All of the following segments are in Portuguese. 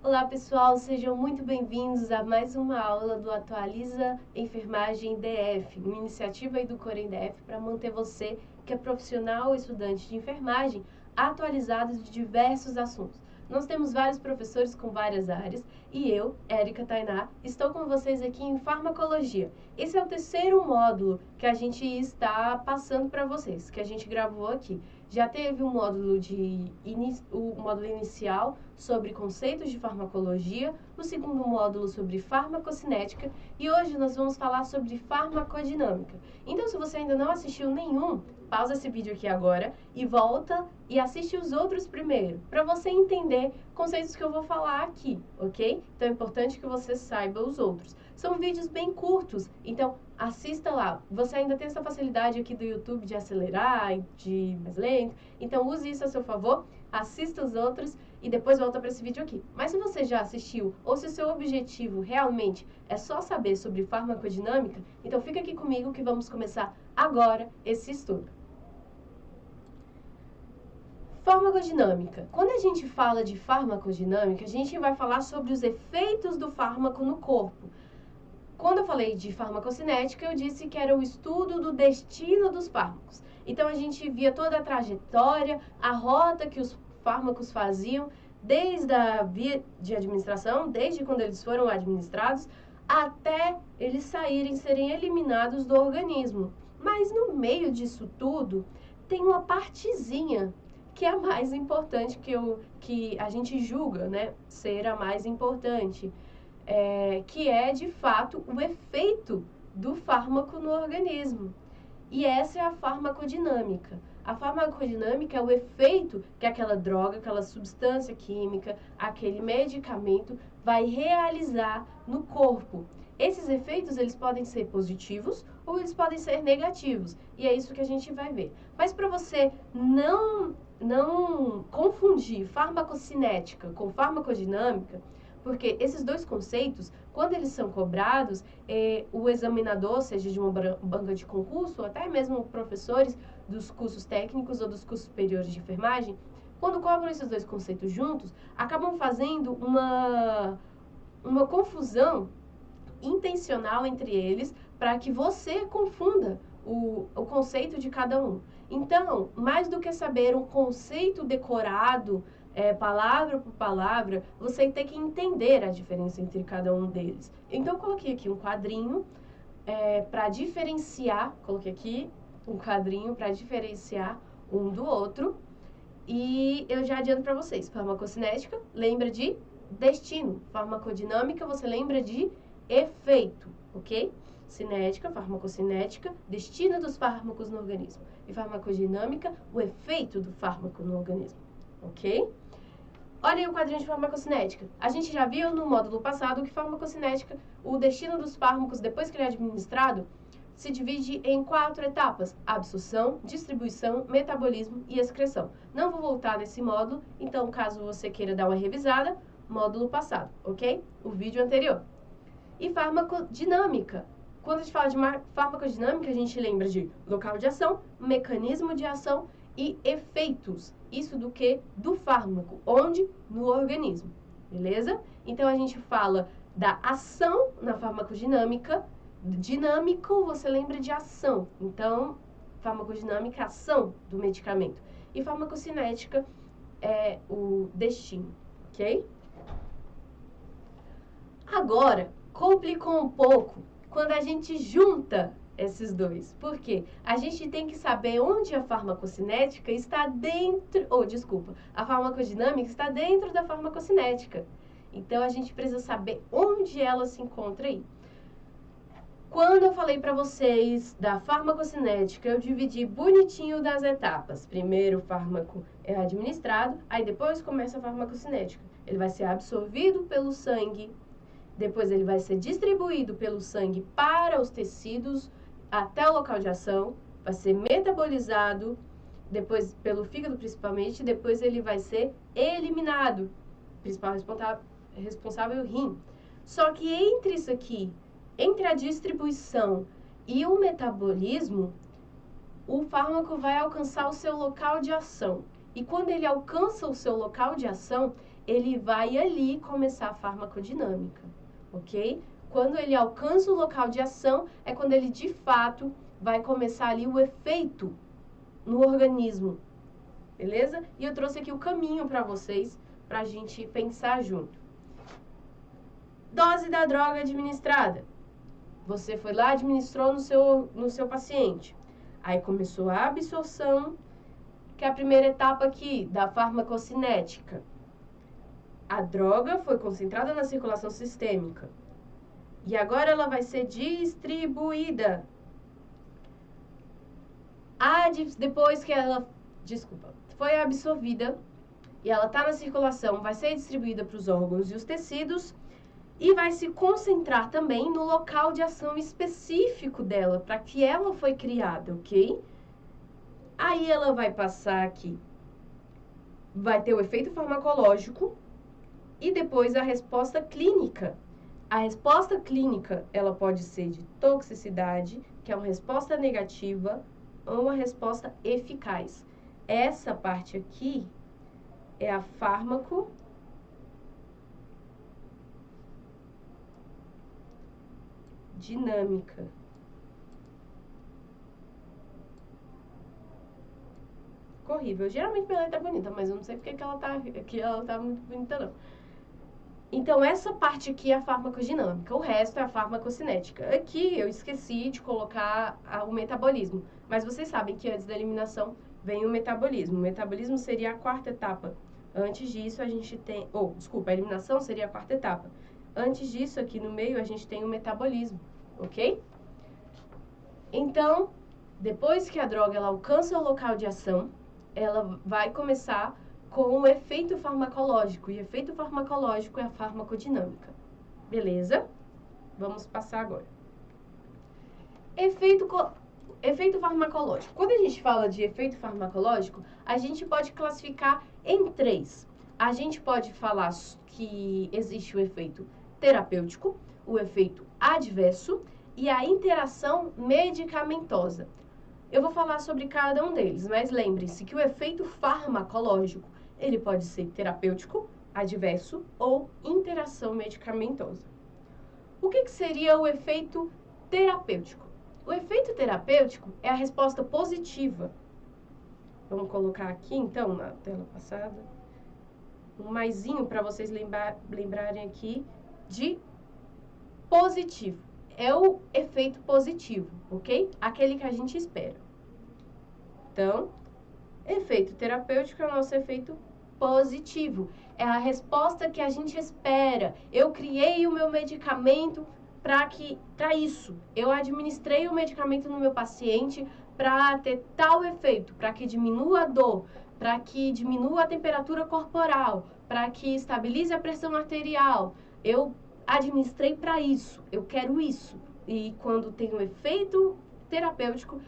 Olá pessoal, sejam muito bem-vindos a mais uma aula do Atualiza Enfermagem DF, uma iniciativa aí do Corém DF para manter você, que é profissional ou estudante de enfermagem, atualizado de diversos assuntos. Nós temos vários professores com várias áreas e eu, Érica Tainá, estou com vocês aqui em farmacologia. Esse é o terceiro módulo que a gente está passando para vocês, que a gente gravou aqui. Já teve o módulo inicial sobre conceitos de farmacologia, o segundo módulo sobre farmacocinética e hoje nós vamos falar sobre farmacodinâmica. Então, se você ainda não assistiu nenhum, pausa esse vídeo aqui agora e volta e assiste os outros primeiro, para você entender conceitos que eu vou falar aqui, ok? Então é importante que você saiba os outros. São vídeos bem curtos, então assista lá. Você ainda tem essa facilidade aqui do YouTube de acelerar, de ir mais lento, então use isso a seu favor, assista os outros e depois volta para esse vídeo aqui. Mas se você já assistiu ou se o seu objetivo realmente é só saber sobre farmacodinâmica, então fica aqui comigo que vamos começar agora esse estudo. Farmacodinâmica. Quando a gente fala de farmacodinâmica, a gente vai falar sobre os efeitos do fármaco no corpo. Quando eu falei de farmacocinética, eu disse que era o estudo do destino dos fármacos. Então, a gente via toda a trajetória, a rota que os fármacos faziam, desde a via de administração, desde quando eles foram administrados, até eles serem eliminados do organismo. Mas no meio disso tudo, tem uma partezinha que é a mais importante, que a gente julga, né, ser a mais importante, que é, de fato, o efeito do fármaco no organismo. E essa é a farmacodinâmica. A farmacodinâmica é o efeito que aquela droga, aquela substância química, aquele medicamento vai realizar no corpo. Esses efeitos, eles podem ser positivos ou eles podem ser negativos. E é isso que a gente vai ver. Mas para você não confundir farmacocinética com farmacodinâmica, porque esses dois conceitos, quando eles são cobrados, o examinador, seja de uma banca de concurso, ou até mesmo professores dos cursos técnicos ou dos cursos superiores de enfermagem, quando cobram esses dois conceitos juntos, acabam fazendo uma confusão intencional entre eles para que você confunda o conceito de cada um. Então, mais do que saber um conceito decorado, palavra por palavra, você tem que entender a diferença entre cada um deles. Então, eu coloquei aqui um quadrinho para diferenciar, coloquei aqui um quadrinho para diferenciar um do outro. E eu já adianto para vocês, farmacocinética lembra de destino, farmacodinâmica você lembra de efeito, ok? Cinética, farmacocinética, destino dos fármacos no organismo. E farmacodinâmica, o efeito do fármaco no organismo, ok? Olha aí o quadrinho de farmacocinética. A gente já viu no módulo passado que farmacocinética, o destino dos fármacos depois que ele é administrado, se divide em 4 etapas: absorção, distribuição, metabolismo e excreção. Não vou voltar nesse módulo, então caso você queira dar uma revisada, módulo passado, ok? O vídeo anterior. E farmacodinâmica. Quando a gente fala de farmacodinâmica, a gente lembra de local de ação, mecanismo de ação e efeitos. Isso do que? Do fármaco. Onde? No organismo. Beleza? Então, a gente fala da ação na farmacodinâmica. Dinâmico, você lembra de ação. Então, farmacodinâmica, ação do medicamento. E farmacocinética é o destino, ok? Agora, complicou um pouco quando a gente junta esses dois. Por quê? A gente tem que saber onde a farmacocinética está dentro... a farmacodinâmica está dentro da farmacocinética. Então, a gente precisa saber onde ela se encontra aí. Quando eu falei para vocês da farmacocinética, eu dividi bonitinho das etapas. Primeiro o fármaco é administrado, aí depois começa a farmacocinética. Ele vai ser absorvido pelo sangue, depois ele vai ser distribuído pelo sangue para os tecidos até o local de ação, vai ser metabolizado, depois pelo fígado principalmente, depois ele vai ser eliminado, principal responsável o rim. Só que entre isso aqui, entre a distribuição e o metabolismo, o fármaco vai alcançar o seu local de ação. E quando ele alcança o seu local de ação, ele vai ali começar a farmacodinâmica, ok? Quando ele alcança o local de ação, é quando ele de fato vai começar ali o efeito no organismo, beleza? E eu trouxe aqui o caminho para vocês, para a gente pensar junto. Dose da droga administrada. Você foi lá, administrou no seu paciente. Aí começou a absorção, que é a primeira etapa aqui da farmacocinética. A droga foi concentrada na circulação sistêmica. E agora ela vai ser distribuída. Depois que ela, foi absorvida e ela está na circulação, vai ser distribuída para os órgãos e os tecidos e vai se concentrar também no local de ação específico dela, para que ela foi criada, ok? Aí ela vai passar aqui, vai ter o efeito farmacológico e depois a resposta clínica. A resposta clínica, ela pode ser de toxicidade, que é uma resposta negativa, ou uma resposta eficaz. Essa parte aqui é a farmacodinâmica. Ficou horrível. Geralmente minha letra é bonita, mas eu não sei porque que ela tá muito bonita, não. Então, essa parte aqui é a farmacodinâmica, o resto é a farmacocinética. Aqui eu esqueci de colocar o metabolismo, mas vocês sabem que antes da eliminação vem o metabolismo. O metabolismo seria a quarta etapa. Antes disso, a gente tem... a eliminação seria a quarta etapa. Antes disso, aqui no meio, a gente tem o metabolismo, ok? Então, depois que a droga ela alcança o local de ação, ela vai começar com o efeito farmacológico, e efeito farmacológico é a farmacodinâmica. Beleza? Vamos passar agora. Efeito farmacológico. Quando a gente fala de efeito farmacológico, a gente pode classificar em 3. A gente pode falar que existe o efeito terapêutico, o efeito adverso e a interação medicamentosa. Eu vou falar sobre cada um deles, mas lembre-se que o efeito farmacológico ele pode ser terapêutico, adverso ou interação medicamentosa. O que seria o efeito terapêutico? O efeito terapêutico é a resposta positiva. Vamos colocar aqui, então, na tela passada, um maisinho para vocês lembrarem aqui de positivo. É o efeito positivo, ok? Aquele que a gente espera. Então, efeito terapêutico é o nosso efeito positivo. É a resposta que a gente espera. Eu criei o meu medicamento para isso. Eu administrei o medicamento no meu paciente para ter tal efeito, para que diminua a dor, para que diminua a temperatura corporal, para que estabilize a pressão arterial. Eu administrei para isso. Eu quero isso. E quando tem um efeito terapêutico,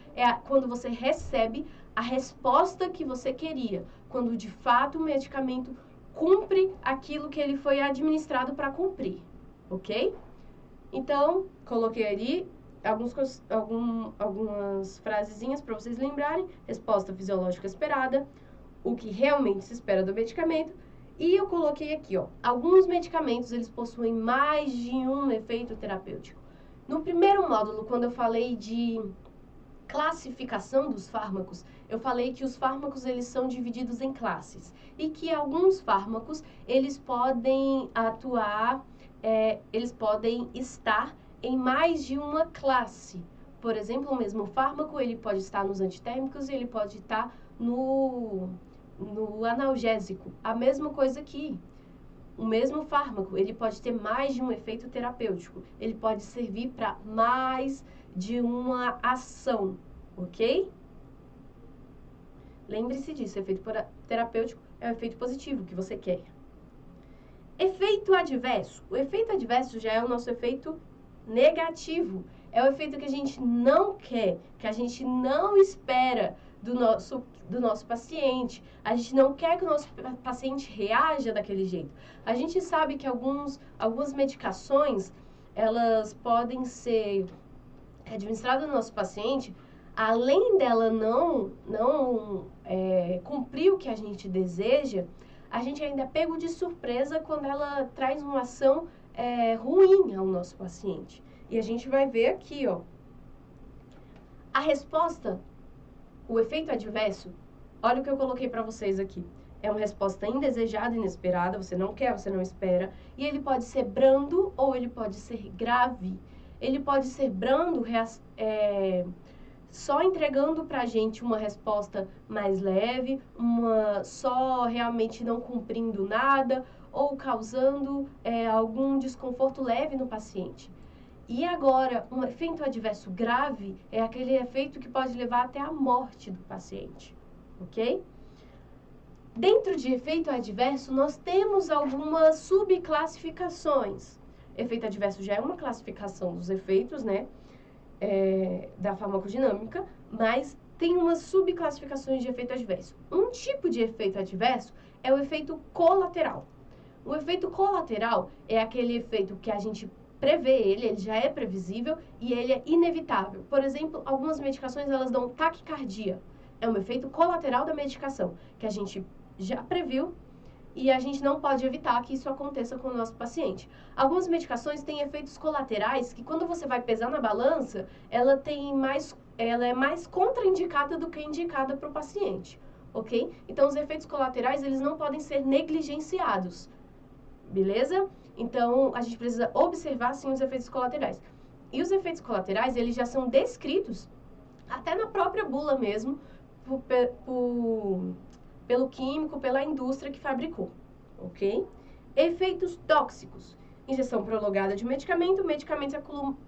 quando você recebe a resposta que você queria, quando de fato o medicamento cumpre aquilo que ele foi administrado para cumprir, ok? Então, coloquei ali algumas frasezinhas para vocês lembrarem. Resposta fisiológica esperada, o que realmente se espera do medicamento. E eu coloquei aqui, ó, alguns medicamentos eles possuem mais de um efeito terapêutico. No primeiro módulo, quando eu falei de classificação dos fármacos, eu falei que os fármacos eles são divididos em classes e que alguns fármacos eles podem atuar, eles podem estar em mais de uma classe. Por exemplo, o mesmo fármaco ele pode estar nos antitérmicos e ele pode estar no analgésico. A mesma coisa aqui. O mesmo fármaco, ele pode ter mais de um efeito terapêutico. Ele pode servir para mais de uma ação, ok? Lembre-se disso, efeito terapêutico é o efeito positivo que você quer. Efeito adverso. O efeito adverso já é o nosso efeito negativo. É o efeito que a gente não quer, que a gente não espera do nosso paciente. A gente não quer que o nosso paciente reaja daquele jeito. A gente sabe que algumas medicações, elas podem ser administradas no nosso paciente, além dela não cumprir o que a gente deseja, a gente ainda é pego de surpresa quando ela traz uma ação ruim ao nosso paciente. E a gente vai ver aqui, ó, a resposta, o efeito adverso, olha o que eu coloquei para vocês aqui. É uma resposta indesejada, inesperada, você não quer, você não espera. E ele pode ser brando ou ele pode ser grave. Ele pode ser brando, só entregando pra gente uma resposta mais leve, só realmente não cumprindo nada ou causando algum desconforto leve no paciente. E agora, um efeito adverso grave é aquele efeito que pode levar até a morte do paciente, ok? Dentro de efeito adverso, nós temos algumas subclassificações. Efeito adverso já é uma classificação dos efeitos, né, da farmacodinâmica, mas tem umas subclassificações de efeito adverso. Um tipo de efeito adverso é o efeito colateral. O efeito colateral é aquele efeito que a gente prevê ele já é previsível e ele é inevitável. Por exemplo, algumas medicações elas dão taquicardia. É um efeito colateral da medicação, que a gente já previu e a gente não pode evitar que isso aconteça com o nosso paciente. Algumas medicações têm efeitos colaterais que quando você vai pesar na balança, ela é mais contraindicada do que indicada para o paciente, ok? Então, os efeitos colaterais, eles não podem ser negligenciados, beleza? Então, a gente precisa observar, sim, os efeitos colaterais. E os efeitos colaterais, eles já são descritos, até na própria bula mesmo, pelo químico, pela indústria que fabricou, ok? Efeitos tóxicos. Injeção prolongada de medicamento, o medicamento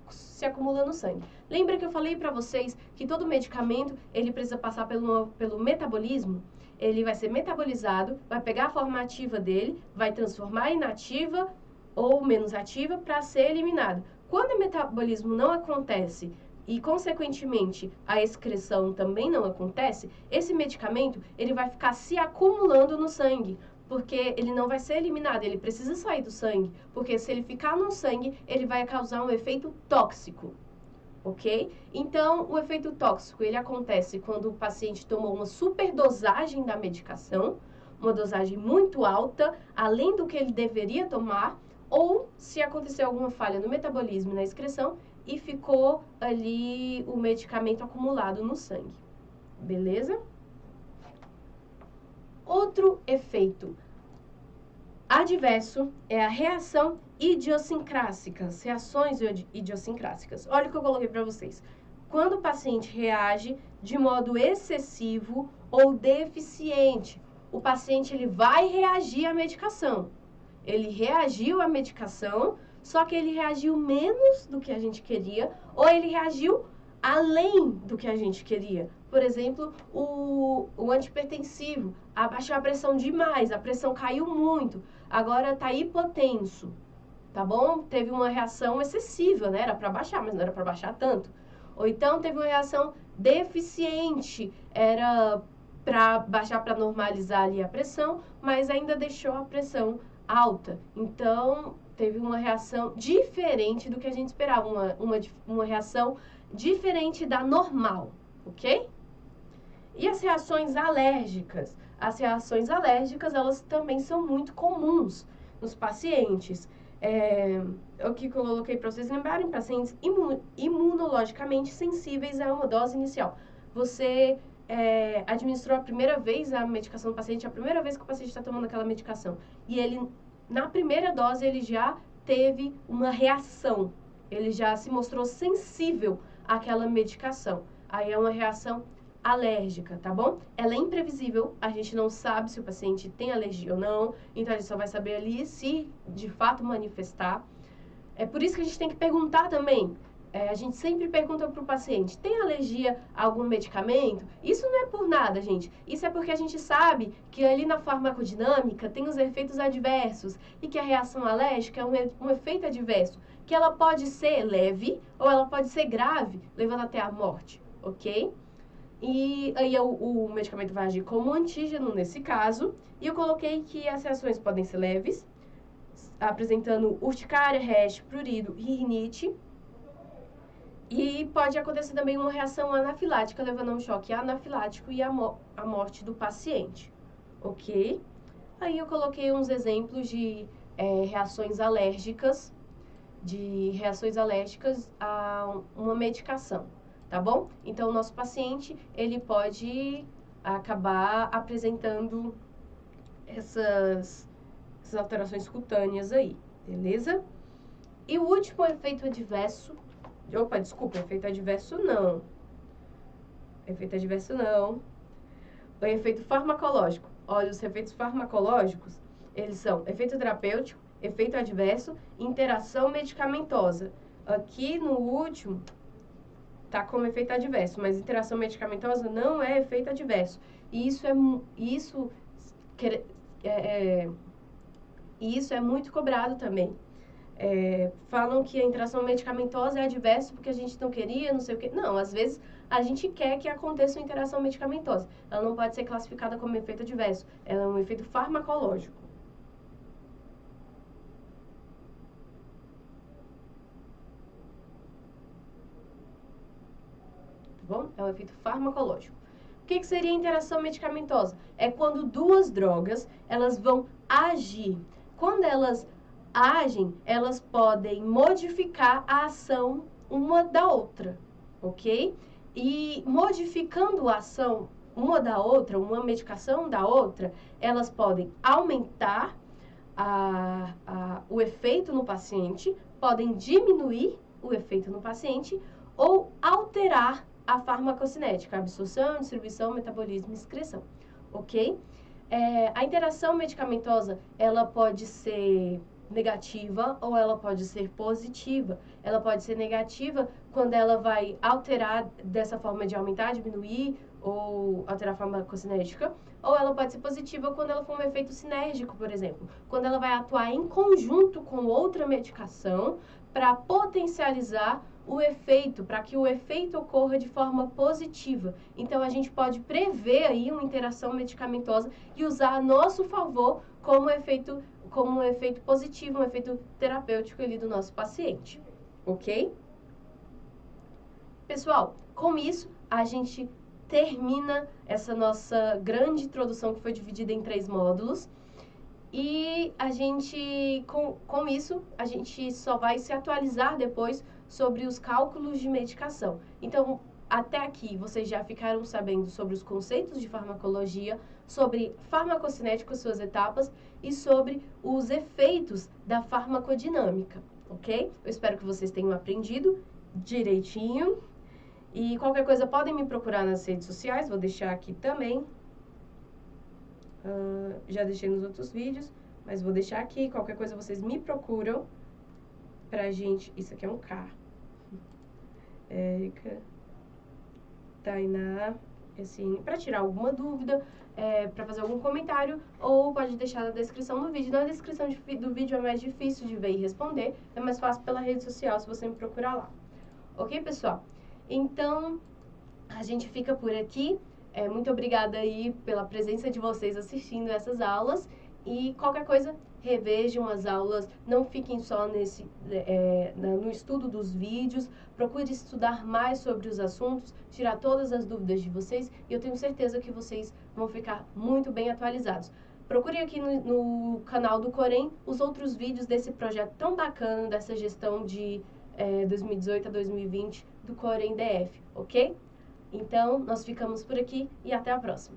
se acumula no sangue. Lembra que eu falei para vocês que todo medicamento, ele precisa passar pelo metabolismo? Ele vai ser metabolizado, vai pegar a forma ativa dele, vai transformar em inativa ou menos ativa para ser eliminado. Quando o metabolismo não acontece e, consequentemente, a excreção também não acontece, esse medicamento ele vai ficar se acumulando no sangue, porque ele não vai ser eliminado, ele precisa sair do sangue, porque se ele ficar no sangue, ele vai causar um efeito tóxico, ok? Então, o efeito tóxico, ele acontece quando o paciente tomou uma superdosagem da medicação, uma dosagem muito alta, além do que ele deveria tomar, ou se aconteceu alguma falha no metabolismo e na excreção e ficou ali o medicamento acumulado no sangue. Beleza? Outro efeito adverso é a reação idiosincrática, as reações idiosincráticas. Olha o que eu coloquei para vocês. Quando o paciente reage de modo excessivo ou deficiente, o paciente ele vai reagir à medicação. Ele reagiu à medicação, só que ele reagiu menos do que a gente queria, ou ele reagiu além do que a gente queria. Por exemplo, o antihipertensivo, abaixou a pressão demais, a pressão caiu muito, agora está hipotenso, tá bom? Teve uma reação excessiva, né? Era para baixar, mas não era para baixar tanto. Ou então teve uma reação deficiente, era para baixar, para normalizar ali a pressão, mas ainda deixou a pressão alta. Então, teve uma reação diferente do que a gente esperava, uma reação diferente da normal, ok? E as reações alérgicas? As reações alérgicas, elas também são muito comuns nos pacientes. O que eu coloquei para vocês lembrarem, pacientes imunologicamente sensíveis a uma dose inicial. Você administrou a primeira vez a medicação do paciente, a primeira vez que o paciente está tomando aquela medicação. E ele, na primeira dose, ele já teve uma reação. Ele já se mostrou sensível àquela medicação. Aí é uma reação alérgica, tá bom? Ela é imprevisível, a gente não sabe se o paciente tem alergia ou não, então a gente só vai saber ali se de fato manifestar. É por isso que a gente tem que perguntar também. A gente sempre pergunta para o paciente, tem alergia a algum medicamento? Isso não é por nada, gente. Isso é porque a gente sabe que ali na farmacodinâmica tem os efeitos adversos e que a reação alérgica é um efeito adverso, que ela pode ser leve ou ela pode ser grave, levando até a morte, ok? E aí o medicamento vai agir como antígeno nesse caso, e eu coloquei que as reações podem ser leves, apresentando urticária, rash, prurido e rinite. E pode acontecer também uma reação anafilática, levando a um choque anafilático e a morte do paciente, ok? Aí eu coloquei uns exemplos de reações alérgicas a uma medicação, tá bom? Então, o nosso paciente, ele pode acabar apresentando essas alterações cutâneas aí, beleza? E o último efeito adverso... Opa, desculpa, efeito adverso não. Efeito adverso não. O efeito farmacológico. Olha, os efeitos farmacológicos, eles são efeito terapêutico, efeito adverso, interação medicamentosa. Aqui no último, tá como efeito adverso, mas interação medicamentosa não é efeito adverso. E isso é muito cobrado também. Falam que a interação medicamentosa é adverso porque a gente não queria, não sei o quê. Não, às vezes a gente quer que aconteça uma interação medicamentosa. Ela não pode ser classificada como efeito adverso. Ela é um efeito farmacológico. Tá bom? É um efeito farmacológico. O que seria interação medicamentosa? É quando duas drogas, elas vão agir. Quando elas agem, elas podem modificar a ação uma da outra, ok? E modificando a ação uma da outra, uma medicação da outra, elas podem aumentar o efeito no paciente, podem diminuir o efeito no paciente ou alterar a farmacocinética, a absorção, distribuição, metabolismo e excreção, ok? A interação medicamentosa, ela pode ser negativa ou ela pode ser positiva. Ela pode ser negativa quando ela vai alterar dessa forma de aumentar, diminuir ou alterar a farmacocinética, ou ela pode ser positiva quando ela for um efeito sinérgico, por exemplo, quando ela vai atuar em conjunto com outra medicação para potencializar o efeito, para que o efeito ocorra de forma positiva. Então, a gente pode prever aí uma interação medicamentosa e usar a nosso favor como um efeito positivo, um efeito terapêutico ali do nosso paciente, ok? Pessoal, com isso, a gente termina essa nossa grande introdução que foi dividida em 3 módulos. E a gente, com isso, a gente só vai se atualizar depois sobre os cálculos de medicação. Então, até aqui, vocês já ficaram sabendo sobre os conceitos de farmacologia, sobre farmacocinética, suas etapas, e sobre os efeitos da farmacodinâmica, ok? Eu espero que vocês tenham aprendido direitinho. E qualquer coisa, podem me procurar nas redes sociais, vou deixar aqui também. Já deixei nos outros vídeos, mas vou deixar aqui. Qualquer coisa vocês me procuram pra gente... Isso aqui é um K. Érica, Tainá, assim, pra tirar alguma dúvida, pra fazer algum comentário, ou pode deixar na descrição do vídeo. Na descrição do vídeo é mais difícil de ver e responder, é mais fácil pela rede social se você me procurar lá. Ok, pessoal? Então, a gente fica por aqui. Muito obrigada aí pela presença de vocês assistindo essas aulas. E qualquer coisa, revejam as aulas, não fiquem só no estudo dos vídeos. Procure estudar mais sobre os assuntos, tirar todas as dúvidas de vocês. E eu tenho certeza que vocês vão ficar muito bem atualizados. Procure aqui no canal do Corém os outros vídeos desse projeto tão bacana, dessa gestão de 2018 a 2020 do Corém DF, ok? Então, nós ficamos por aqui e até a próxima.